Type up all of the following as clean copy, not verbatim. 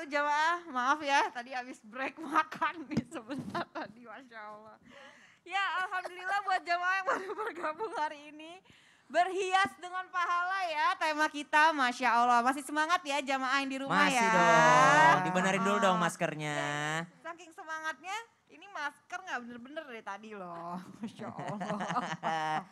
wabarakatuh jamaah. Maaf ya, tadi habis break makan nih sebentar tadi, Masya Allah. Ya Alhamdulillah buat jamaah yang baru bergabung hari ini. Berhias dengan pahala ya tema kita, Masya Allah. Masih semangat ya jamaah yang di rumah Masih ya. dong, dibenerin dulu dong maskernya. Saking semangatnya, ini masker nggak bener-bener dari tadi loh. Masya Allah.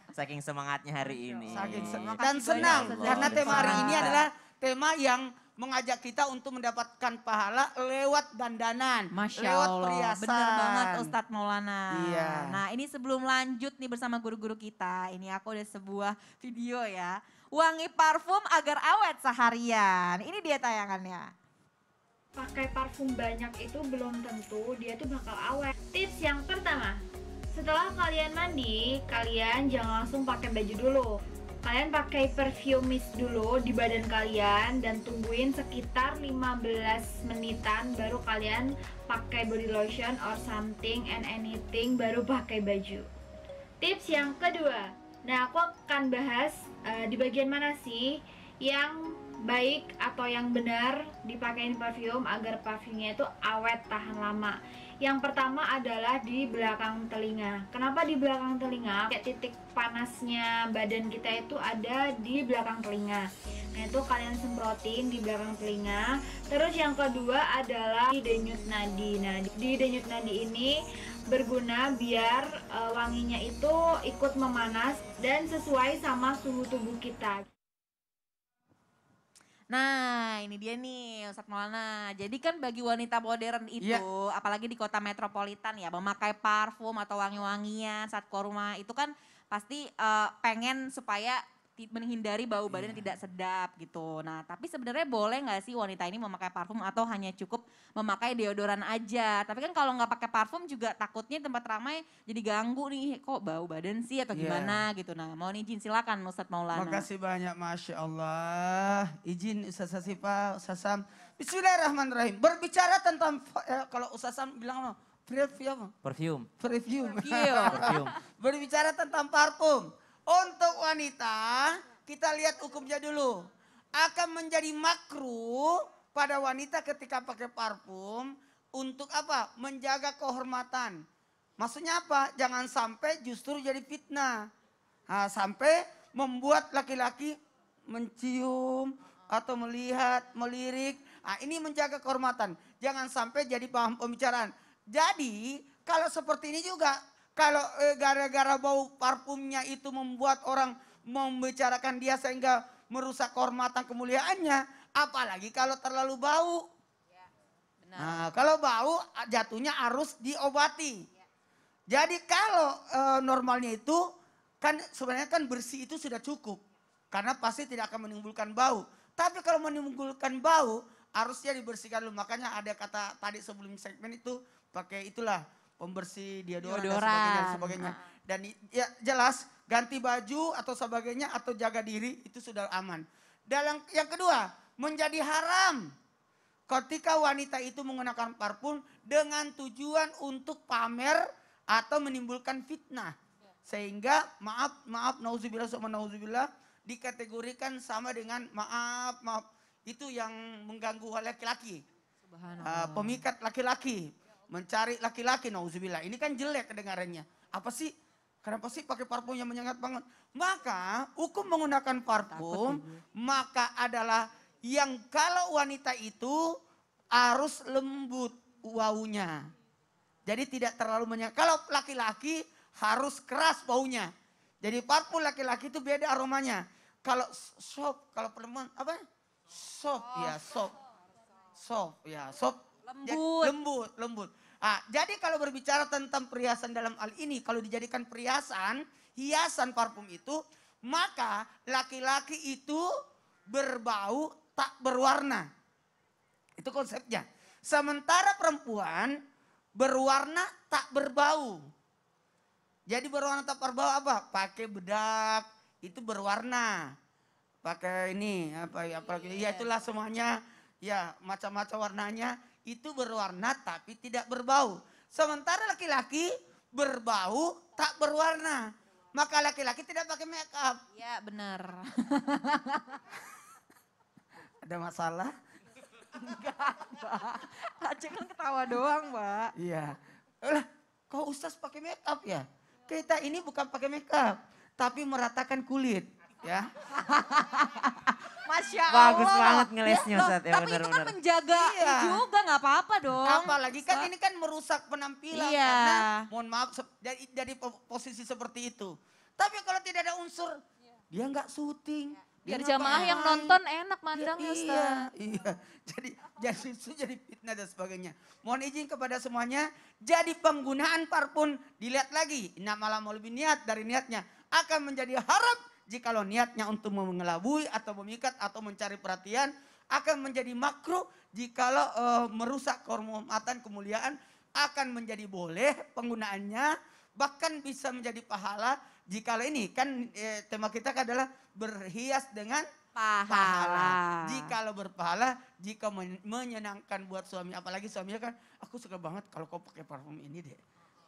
Saking semangatnya hari ini. Saking semangat. Makasih Dan senang banyak, karena Ustaz. tema hari ini adalah tema yang mengajak kita untuk mendapatkan pahala lewat dandanan, Masya lewat Allah, perhiasan. bener banget Ustadz Maulana. Iya. Nah ini sebelum lanjut nih bersama guru-guru kita, ini aku ada sebuah video ya. Wangi parfum agar awet seharian, ini dia tayangannya. Pakai parfum banyak itu belum tentu dia tuh bakal awet. Tips yang pertama, setelah kalian mandi, kalian jangan langsung pakai baju dulu. Kalian pakai perfume mist dulu di badan kalian dan tungguin sekitar 15 menitan baru kalian pakai body lotion or something and anything baru pakai baju. Tips yang kedua, nah aku akan bahas di bagian mana sih yang baik atau yang benar dipakein parfum agar parfumnya itu awet tahan lama. Yang pertama adalah di belakang telinga. Kenapa di belakang telinga? Kayak titik panasnya badan kita itu ada di belakang telinga. Nah itu kalian semprotin di belakang telinga. Terus yang kedua adalah di denyut nadi. Nah di denyut nadi ini berguna biar wanginya itu ikut memanas dan sesuai sama suhu tubuh kita. Nah ini dia nih Ustadz Maulana. Jadi kan bagi wanita modern itu, apalagi di kota metropolitan ya, memakai parfum atau wangi-wangian saat keluar rumah itu kan pasti pengen supaya menghindari bau badan yang tidak sedap gitu. Nah tapi sebenarnya boleh nggak sih wanita ini memakai parfum atau hanya cukup memakai deodoran aja? Tapi kan kalau nggak pakai parfum juga takutnya tempat ramai jadi ganggu nih, kok bau badan sih atau gimana gitu. Nah mau izin silakan Ustadz Maulana. Makasih banyak, Masya Allah. Izin Ustaz Hasifa, Ustaz Sam. Bismillahirrahmanirrahim. Berbicara tentang, kalau Ustaz Sam bilang apa? Perfume. Perfume. Berbicara tentang parfum. Untuk wanita, kita lihat hukumnya dulu. Akan menjadi makruh pada wanita ketika pakai parfum. Untuk apa? Menjaga kehormatan. Maksudnya apa? Jangan sampai justru jadi fitnah. Nah, sampai membuat laki-laki mencium atau melihat, melirik. Nah, ini menjaga kehormatan. Jangan sampai jadi bahan pembicaraan. Jadi kalau seperti ini juga. Kalau gara-gara bau parfumnya itu membuat orang membicarakan dia sehingga merusak kehormatan kemuliaannya. Apalagi kalau terlalu bau. Ya, benar. Nah, kalau bau jatuhnya harus diobati. Jadi kalau normalnya itu kan sebenarnya kan bersih itu sudah cukup. Karena pasti tidak akan menimbulkan bau. Tapi kalau menimbulkan bau harusnya dibersihkan dulu. Makanya ada kata tadi sebelum segmen itu pakai itulah. Pembersih deodoran dan sebagainya. Dan ya jelas ganti baju atau sebagainya atau jaga diri itu sudah aman. Dan yang kedua menjadi haram ketika wanita itu menggunakan parfum dengan tujuan untuk pamer atau menimbulkan fitnah. Sehingga maaf nauzubillah dikategorikan sama dengan maaf itu yang mengganggu laki-laki. Pemikat laki-laki. Mencari laki-laki, nauzubillah. Ini kan jelek kedengarannya. Apa sih? Kenapa sih pakai parfum yang menyengat banget? Maka hukum menggunakan parfum, maka adalah yang kalau wanita itu harus lembut baunya. Jadi tidak terlalu menyengat. Kalau laki-laki harus keras baunya. Jadi parfum laki-laki itu beda aromanya. Kalau soft, kalau perempuan apa? Soft, ya soft. Soft, ya soft. Lembut. Nah, jadi kalau berbicara tentang perhiasan dalam hal ini, kalau dijadikan perhiasan, hiasan parfum itu, maka laki-laki itu berbau tak berwarna. Itu konsepnya. Sementara perempuan berwarna tak berbau. Jadi berwarna tak berbau apa? Pakai bedak, itu berwarna. Pakai ini, ya itulah semuanya, ya macam-macam warnanya. Itu berwarna tapi tidak berbau. Sementara laki-laki berbau tak berwarna. Maka laki-laki tidak pakai make up. Ya benar. Ada masalah? Enggak, Mbak. Aceh kan ketawa doang, Mbak. Iya. Lah, kok Ustaz pakai make up ya? Kita ini bukan pakai make up, tapi meratakan kulit, ya. Masya Allah. Bagus banget ngelesnya Loh, Ustaz, ya tapi itu kan benar-benar. menjaga Iya. juga nggak apa-apa dong. Apalagi kan ini kan merusak penampilan Iya. karena mohon maaf jadi posisi seperti itu. Tapi kalau tidak ada unsur, dia nggak syuting. dia Biar jamaah yang ngapain. nonton enak mandangnya Iya, Ustaz. iya. Jadi fitnah dan sebagainya. Mohon izin kepada semuanya, jadi penggunaan parfum dilihat lagi. Malah mau lebih niat dari niatnya. Akan menjadi haram jikalau niatnya untuk mengelabui atau memikat atau mencari perhatian. Akan menjadi makruh jikalau merusak kehormatan kemuliaan. Akan menjadi boleh penggunaannya. Bahkan bisa menjadi pahala jikalau ini kan tema kita adalah berhias dengan Pahala. Jikalau berpahala, jika menyenangkan buat suami, apalagi suaminya kan, aku suka banget kalau kau pakai parfum ini deh.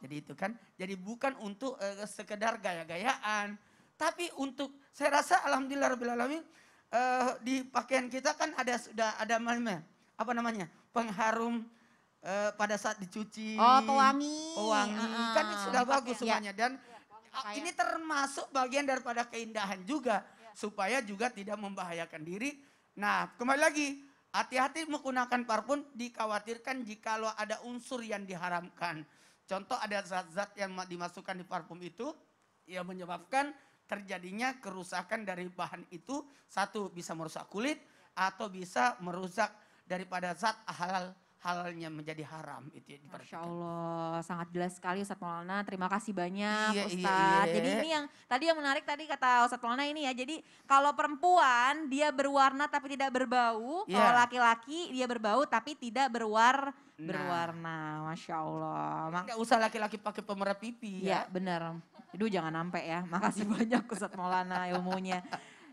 Jadi itu kan, jadi bukan untuk sekedar gaya-gayaan, tapi untuk, saya rasa alhamdulillah rabbil alamin, di pakaian kita kan sudah ada apa namanya, pengharum pada saat dicuci. Oh, pewangi. Pewangi, kan sudah bagus Iya. semuanya dan ini termasuk bagian daripada keindahan juga. Supaya juga tidak membahayakan diri. Nah kembali lagi, hati-hati menggunakan parfum dikhawatirkan jikalau ada unsur yang diharamkan. Contoh ada zat-zat yang dimasukkan di parfum itu yang menyebabkan terjadinya kerusakan dari bahan itu. Satu, bisa merusak kulit atau bisa merusak daripada zat halalnya menjadi haram. Itu ya Masya diperhatikan. Allah, sangat jelas sekali Ustadz Maulana. Terima kasih banyak Iya, Ustadz. iya. Jadi ini yang menarik tadi kata Ustadz Maulana ini ya. Jadi kalau perempuan dia berwarna tapi tidak berbau. Iya. Kalau laki-laki dia berbau tapi tidak berwarna. Masya Allah. Tidak usah laki-laki pakai pemerah pipi Iya ya. benar. Aduh jangan sampai ya. Makasih banyak Ustadz Maulana ilmunya.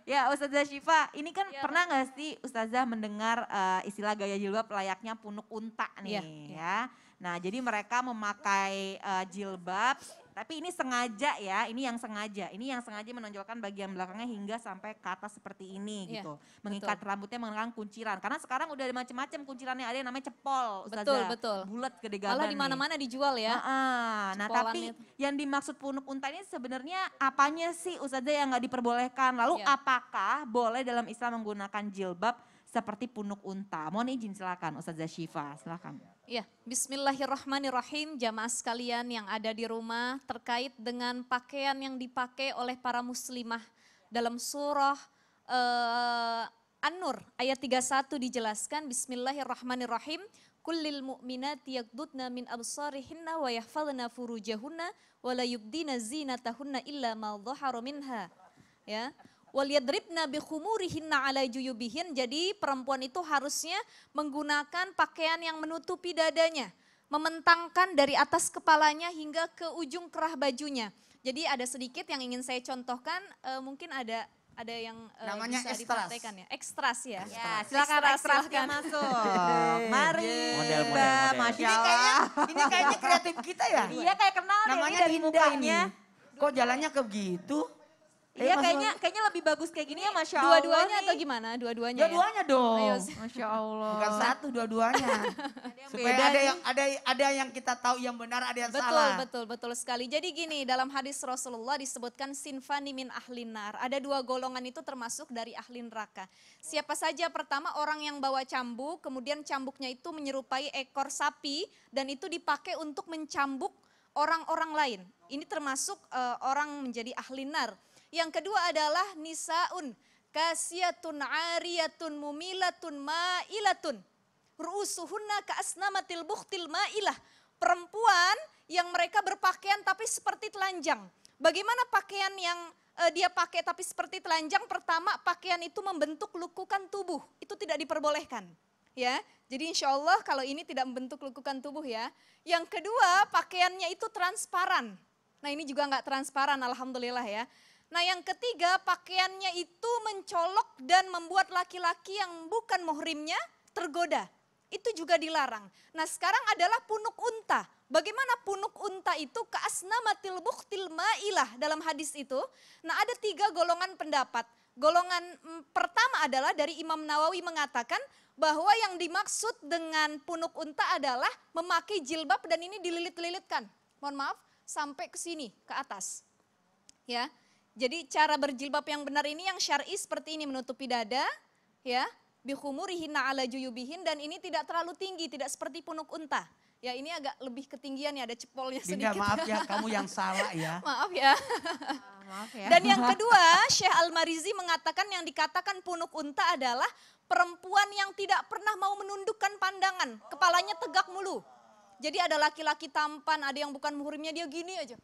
Ya Ustazah Syifa, ini kan Ya, pernah nggak sih Ustazah mendengar istilah gaya jilbab layaknya punuk unta nih ya. Nah jadi mereka memakai jilbab, tapi ini sengaja ya, ini yang sengaja menonjolkan bagian belakangnya hingga sampai ke atas seperti ini Iya, gitu. Mengikat rambutnya menggunakan kunciran, karena sekarang udah ada macam-macam kuncirannya, ada yang namanya cepol Ustazah. Betul. Bulat gede gaban Malah nih. di mana-mana dijual ya. Nah Cepolan tapi itu. yang dimaksud punuk unta ini sebenarnya apanya sih Ustazah yang nggak diperbolehkan? Lalu Iya. apakah boleh dalam Islam menggunakan jilbab seperti punuk unta? Mohon izin silakan Ustazah Syifa, silakan. Ya, bismillahirrahmanirrahim jamaah sekalian yang ada di rumah terkait dengan pakaian yang dipakai oleh para muslimah dalam surah An-Nur ayat 31 dijelaskan bismillahirrahmanirrahim kullil mu'minati yaghdudna min absarihinna wa yahfadhna furujahunna wa la yubdina zinatahunna illa ma dhahara minha. Ya. Waliyadribna bikhumurihinna ala juyubihin. Jadi perempuan itu harusnya menggunakan pakaian yang menutupi dadanya. Membentangkan dari atas kepalanya hingga ke ujung kerah bajunya. Jadi ada sedikit yang ingin saya contohkan, mungkin ada yang Namanya bisa ekstras. dipraktekkan ya. Ekstras ya. Ya silakan ekstrasnya masuk. Mari Model. Masya Ini Allah. kayaknya kreatif kita ya. Iya kayak kenal deh ini Namanya dari Dinda mukanya. ini. Kok jalannya ke begitu? Iya Mas, kayaknya lebih bagus kayak gini ya Masya Allah. Dua-duanya nih. atau gimana? Dua-duanya ya? Dua-duanya dong. Ayo. Masya Allah. Bukan satu, dua-duanya. Supaya beda ada nih. yang ada yang kita tahu yang benar, ada yang Betul, salah. betul sekali. Jadi gini, dalam hadis Rasulullah disebutkan sinfani min ahlin nar. Ada dua golongan itu termasuk dari ahli neraka. Siapa saja? Pertama orang yang bawa cambuk, kemudian cambuknya itu menyerupai ekor sapi dan itu dipakai untuk mencambuk orang-orang lain. Ini termasuk orang menjadi ahli nar. Yang kedua adalah nisaun kasiyatun ariyatun mumilatun ma'ilatun. Ru'usuhunna ka'asnamatil bukhtil ma'ilah. Perempuan yang mereka berpakaian tapi seperti telanjang. Bagaimana pakaian yang dia pakai tapi seperti telanjang? Pertama, pakaian itu membentuk lukukan tubuh. Itu tidak diperbolehkan. Ya, jadi insya Allah kalau ini tidak membentuk lukukan tubuh ya. Yang kedua, pakaiannya itu transparan. Nah ini juga nggak transparan, alhamdulillah ya. Nah yang ketiga, pakaiannya itu mencolok dan membuat laki-laki yang bukan muhrimnya tergoda. Itu juga dilarang. Nah sekarang adalah punuk unta. Bagaimana punuk unta itu? Ka'asnamatil bukhtil ma'ilah dalam hadis itu. Nah ada 3 golongan pendapat. Golongan pertama adalah dari Imam Nawawi mengatakan bahwa yang dimaksud dengan punuk unta adalah memakai jilbab dan ini dililit-lilitkan. Mohon maaf, sampai ke sini, ke atas. Ya. Jadi cara berjilbab yang benar ini yang syar'i seperti ini, menutupi dada, ya, bikhumurihinna ala juyubihin, dan ini tidak terlalu tinggi, tidak seperti punuk unta. Ya ini agak lebih ketinggian ya, ada cepolnya Dinda, sedikit. maaf ya, kamu yang salah ya. Maaf ya. Maaf ya. Dan yang kedua, Syekh Al-Marizi mengatakan yang dikatakan punuk unta adalah perempuan yang tidak pernah mau menundukkan pandangan, kepalanya tegak mulu. Jadi ada laki-laki tampan, ada yang bukan muhrimnya dia gini aja.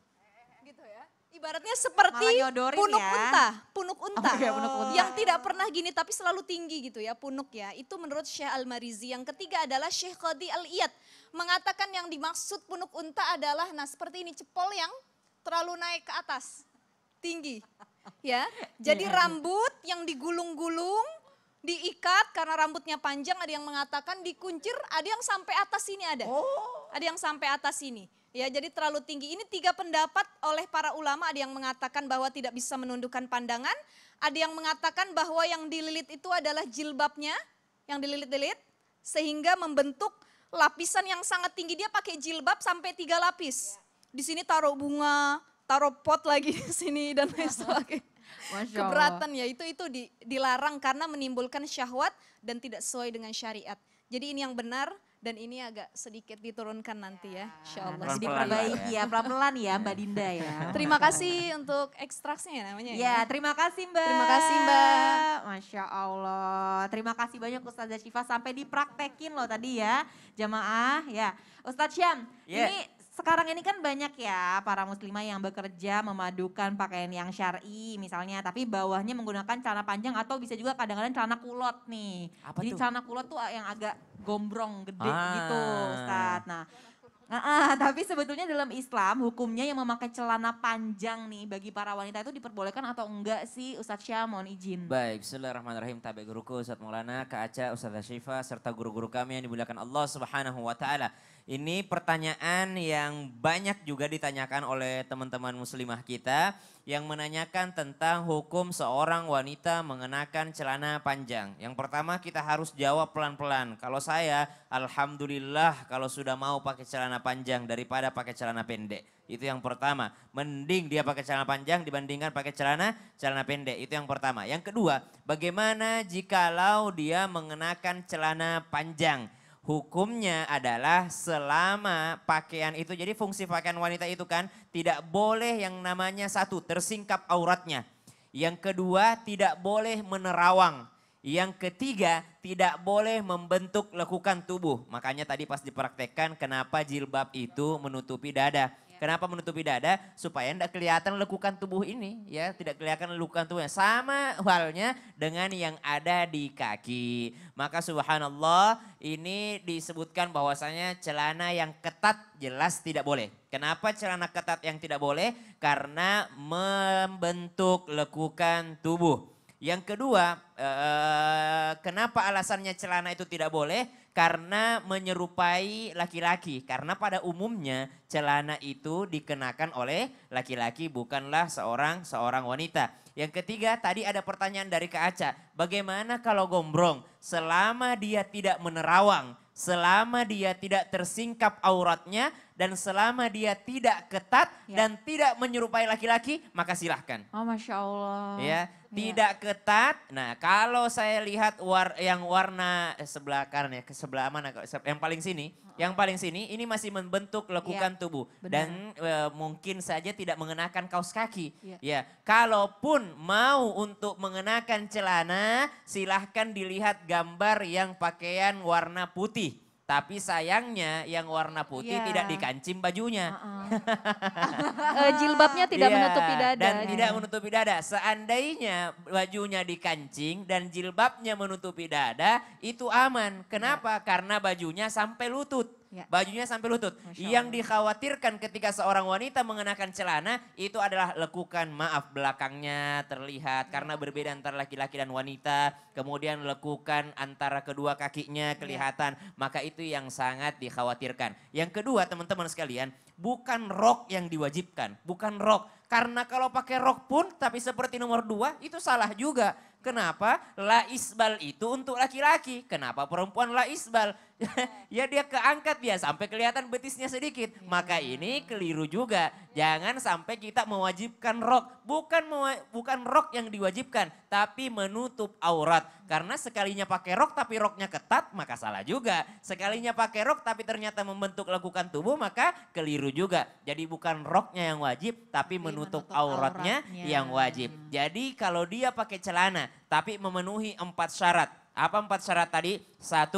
Gitu ya. Ibaratnya seperti Malah nyodorin punuk ya. unta, punuk unta. Oh iya, punuk unta. Yang tidak pernah gini tapi selalu tinggi gitu ya, punuk ya. Itu menurut Syekh Al-Marizi. Yang ketiga adalah Syekh Qadi Al-Iyad mengatakan yang dimaksud punuk unta adalah nah seperti ini, cepol yang terlalu naik ke atas, tinggi. Ya. Jadi rambut yang digulung-gulung, diikat karena rambutnya panjang, ada yang mengatakan dikuncir, ada yang sampai atas sini ada. Ada yang sampai atas sini. Ya, jadi terlalu tinggi. Ini 3 pendapat oleh para ulama, ada yang mengatakan bahwa tidak bisa menundukkan pandangan, ada yang mengatakan bahwa yang dililit itu adalah jilbabnya, yang dililit-lilit sehingga membentuk lapisan yang sangat tinggi. Dia pakai jilbab sampai 3 lapis. Di sini taruh bunga, taruh pot lagi di sini dan lain sebagainya. Masya Allah. Keberatan ya, itu dilarang karena menimbulkan syahwat dan tidak sesuai dengan syariat. Jadi ini yang benar dan ini agak sedikit diturunkan nanti ya, insya Allah. Harus Pelan-pelan diperbaiki ya, pelan-pelan ya Mbak Dinda ya. Terima kasih untuk ekstraksinya ya namanya Ya, terima kasih Mbak. Terima kasih, Mbak. Masya Allah. Terima kasih banyak Ustazah Syifa, sampai dipraktekin loh tadi ya jamaah. Ya, Ustadz Syam, Ya. ini sekarang ini kan banyak ya para muslimah yang bekerja memadukan pakaian yang syar'i misalnya, tapi bawahnya menggunakan celana panjang atau bisa juga kadang-kadang celana kulot nih. Apa Jadi tuh? celana kulot tuh yang agak gombrong, gede Ah. gitu Ustadz. Nah, tapi sebetulnya dalam Islam hukumnya yang memakai celana panjang nih bagi para wanita itu diperbolehkan atau enggak sih Ustadz Syam, mohon izin. Baik, bismillahirrahmanirrahim. Tabe guruku Ustadz Maulana, Kak Aca, Ustazah Syifa, serta guru-guru kami yang dimuliakan Allah Subhanahu wa Ta'ala. Ini pertanyaan yang banyak juga ditanyakan oleh teman-teman muslimah kita yang menanyakan tentang hukum seorang wanita mengenakan celana panjang. Yang pertama kita harus jawab pelan-pelan. Kalau saya, alhamdulillah kalau sudah mau pakai celana panjang daripada pakai celana pendek. Itu yang pertama. Mending dia pakai celana panjang dibandingkan pakai celana pendek. Itu yang pertama. Yang kedua, bagaimana jikalau dia mengenakan celana panjang? Hukumnya adalah selama pakaian itu, jadi fungsi pakaian wanita itu kan tidak boleh yang namanya satu, tersingkap auratnya. Yang kedua, tidak boleh menerawang. Yang ketiga, tidak boleh membentuk lekukan tubuh. Makanya tadi pas dipraktekkan kenapa jilbab itu menutupi dada. Kenapa menutupi dada? Supaya tidak kelihatan lekukan tubuh ini, ya, tidak kelihatan lekukan tubuhnya. Sama halnya dengan yang ada di kaki. Maka subhanallah, ini disebutkan bahwasanya celana yang ketat jelas tidak boleh. Kenapa celana ketat yang tidak boleh? Karena membentuk lekukan tubuh. Yang kedua, kenapa alasannya celana itu tidak boleh? Karena menyerupai laki-laki. Karena pada umumnya celana itu dikenakan oleh laki-laki, bukanlah seorang wanita. Yang ketiga, tadi ada pertanyaan dari Kak Aca. Bagaimana kalau gombrong? Selama dia tidak menerawang, selama dia tidak tersingkap auratnya, dan selama dia tidak ketat dan tidak menyerupai laki-laki, maka silahkan. Oh Masya Allah. Ya, tidak ketat. Nah, kalau saya lihat yang warna sebelah kanan ya, ke sebelah mana? Yang paling sini, ini masih membentuk lekukan tubuh dan mungkin saja tidak mengenakan kaos kaki. Ya, kalaupun mau untuk mengenakan celana, silahkan dilihat gambar yang pakaian warna putih. Tapi sayangnya yang warna putih tidak dikancing bajunya. Jilbabnya tidak menutupi dada. Dan tidak menutupi dada. Seandainya bajunya dikancing dan jilbabnya menutupi dada, itu aman. Kenapa? Karena bajunya sampai lutut. Ya. Bajunya sampai lutut. Masya Yang Allah. dikhawatirkan ketika seorang wanita mengenakan celana itu adalah lekukan, maaf, belakangnya terlihat karena berbeda antara laki-laki dan wanita. Kemudian lekukan antara kedua kakinya kelihatan. Maka itu yang sangat dikhawatirkan. Yang kedua teman-teman sekalian, bukan rok yang diwajibkan, bukan rok. Karena kalau pakai rok pun tapi seperti nomor 2 itu salah juga. Kenapa? La isbal itu untuk laki-laki. Kenapa perempuan la isbal? Ya dia keangkat dia sampai kelihatan betisnya sedikit. Maka ini keliru juga. Jangan sampai kita mewajibkan rok. Bukan rok yang diwajibkan, tapi menutup aurat. Karena sekalinya pakai rok tapi roknya ketat, maka salah juga. Sekalinya pakai rok tapi ternyata membentuk lekukan tubuh, maka keliru juga. Jadi bukan roknya yang wajib, tapi menutup auratnya yang wajib. Jadi kalau dia pakai celana tapi memenuhi 4 syarat. Apa 4 syarat tadi? 1,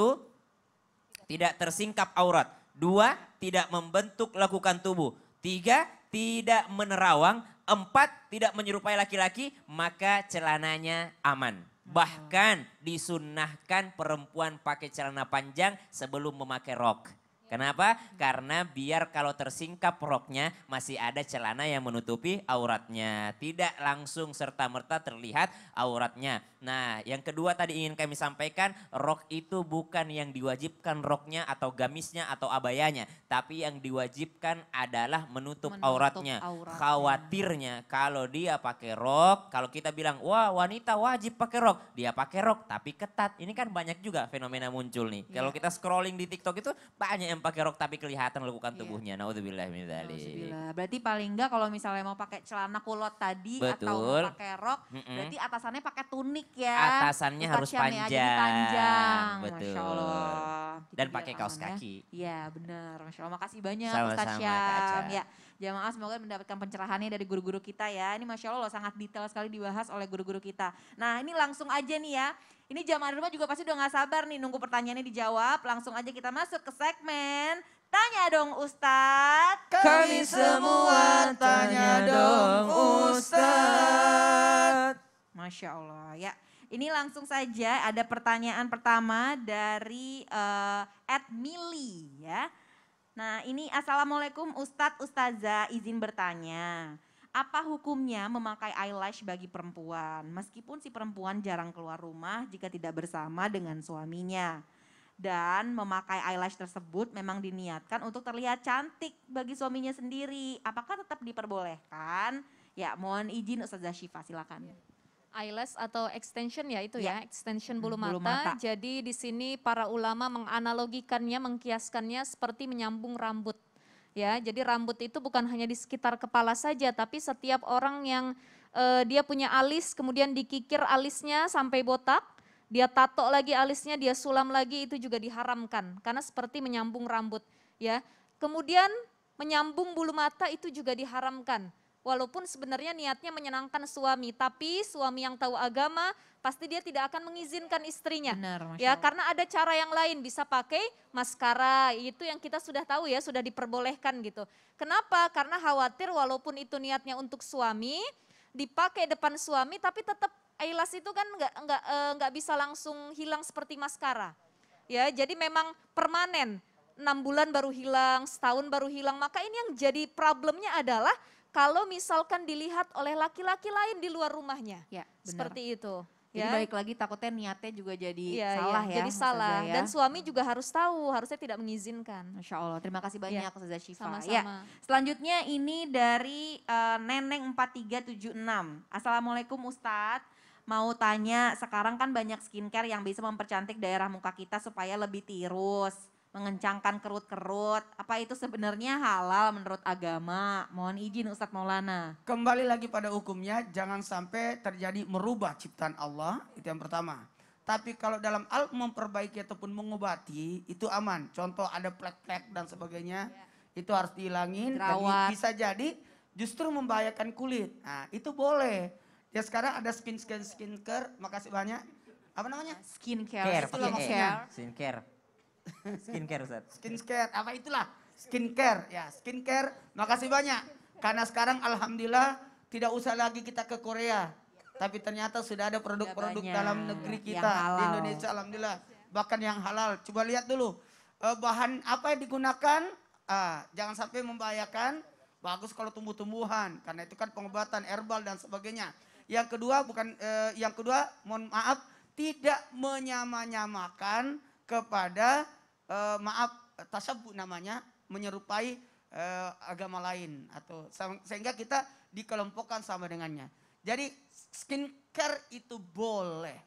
tidak tersingkap aurat. 2, tidak membentuk lekukan tubuh. 3, tidak menerawang. 4, tidak menyerupai laki-laki, maka celananya aman. Bahkan disunnahkan perempuan pakai celana panjang sebelum memakai rok. Kenapa? Karena biar kalau tersingkap roknya masih ada celana yang menutupi auratnya. Tidak langsung serta-merta terlihat auratnya. Nah yang kedua tadi ingin kami sampaikan, rok itu bukan yang diwajibkan roknya atau gamisnya atau abayanya. Tapi yang diwajibkan adalah menutup auratnya. Khawatirnya kalau dia pakai rok, kalau kita bilang wah wanita wajib pakai rok. Dia pakai rok tapi ketat. Ini kan banyak juga fenomena muncul nih. Kalau kita scrolling di TikTok itu banyak yang pakai rok tapi kelihatan lekukan tubuhnya. Naudzubillah min dzalik. Berarti paling enggak kalau misalnya mau pakai celana kulot tadi atau mau pakai rok, berarti atasannya pakai tunik ya. Atasannya harus Syamnya panjang. jadi panjang. Betul. Masya Allah. Dan Itu pakai dia kaos amannya. kaki. Iya benar. Masya Allah. Makasih banyak Sama-sama, Ustaz Kak Syam. Aca. Ya, jamaah semoga mendapatkan pencerahannya dari guru-guru kita ya. Ini Masya Allah sangat detail sekali dibahas oleh guru-guru kita. Nah ini langsung aja nih ya. Ini jamaah di rumah juga pasti udah gak sabar nih nunggu pertanyaannya dijawab. Langsung aja kita masuk ke segmen Tanya Dong Ustadz. Kami semua tanya dong Ustadz. Masya Allah ya. Ini langsung saja ada pertanyaan pertama dari @mili ya. Nah ini Assalamualaikum Ustadz Ustazah, izin bertanya. Apa hukumnya memakai eyelash bagi perempuan? Meskipun si perempuan jarang keluar rumah jika tidak bersama dengan suaminya. Dan memakai eyelash tersebut memang diniatkan untuk terlihat cantik bagi suaminya sendiri. Apakah tetap diperbolehkan? Ya mohon izin Ustazah Syifa silakan. Eyelash atau extension ya itu ya, extension bulu bulu mata. mata. Jadi di sini para ulama menganalogikannya, mengkiaskannya seperti menyambung rambut. Ya, jadi rambut itu bukan hanya di sekitar kepala saja, tapi setiap orang yang dia punya alis, kemudian dikikir alisnya sampai botak, dia tato lagi alisnya, dia sulam lagi, itu juga diharamkan karena seperti menyambung rambut. Ya, kemudian menyambung bulu mata itu juga diharamkan. Walaupun sebenarnya niatnya menyenangkan suami, tapi suami yang tahu agama pasti dia tidak akan mengizinkan istrinya. Benar, Masya Ya, Allah. karena ada cara yang lain, bisa pakai maskara, itu yang kita sudah tahu ya, sudah diperbolehkan gitu. Kenapa? Karena khawatir walaupun itu niatnya untuk suami, dipakai depan suami, tapi tetap eyelash itu kan nggak bisa langsung hilang seperti maskara. Ya, jadi memang permanen. 6 bulan baru hilang, setahun baru hilang. Maka ini yang jadi problemnya adalah kalau misalkan dilihat oleh laki-laki lain di luar rumahnya. Ya, benar. Seperti itu. Jadi Ya. balik lagi takutnya niatnya juga jadi Iya, salah iya, ya. jadi salah. Ustazah ya. Dan suami juga harus tahu, harusnya tidak mengizinkan. Masya Allah, terima kasih banyak Ustazah Syifa. Sama-sama. Ya, selanjutnya ini dari Neneng 4376. Assalamualaikum Ustadz. Mau tanya, sekarang kan banyak skincare yang bisa mempercantik daerah muka kita supaya lebih tirus, mengencangkan kerut-kerut. Apa itu sebenarnya halal menurut agama? Mohon izin Ustadz Maulana. Kembali lagi pada hukumnya, jangan sampai terjadi merubah ciptaan Allah, itu yang pertama. Tapi kalau dalam hal memperbaiki ataupun mengobati, itu aman. Contoh ada plek-plek dan sebagainya, itu harus dihilangin. Dan Jerawat. bisa jadi justru membahayakan kulit. Nah itu boleh. Ya sekarang ada skincare, makasih banyak. Apa namanya? Skincare. Itulah maksudnya. Skincare. Skincare Ustaz. Skincare, apa itulah? Skincare, ya skincare. Makasih banyak. Karena sekarang alhamdulillah tidak usah lagi kita ke Korea. Tapi ternyata sudah ada produk-produk banyak dalam negeri yang kita halal. di Indonesia alhamdulillah. Bahkan yang halal. Coba lihat dulu. bahan apa yang digunakan, jangan sampai membahayakan. Bagus kalau tumbuh-tumbuhan, karena itu kan pengobatan herbal dan sebagainya. Yang kedua mohon maaf, tidak menyamakan kepada tasabbu namanya, menyerupai agama lain atau sehingga kita dikelompokkan sama dengannya. Jadi skincare itu boleh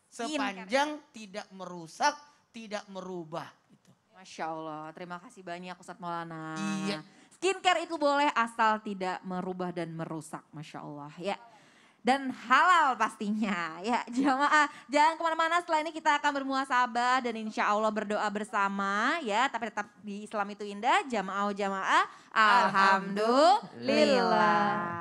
sepanjang tidak merusak, tidak merubah. Gitu. Masya Allah, terima kasih banyak Ustadz Maulana. Iya. Skincare itu boleh asal tidak merubah dan merusak, Masya Allah ya. Dan halal pastinya ya jamaah. Jangan kemana-mana, setelah ini kita akan bermuhasabah dan insya Allah berdoa bersama ya. Tapi tetap di Islam itu indah, jamaah. Alhamdulillah.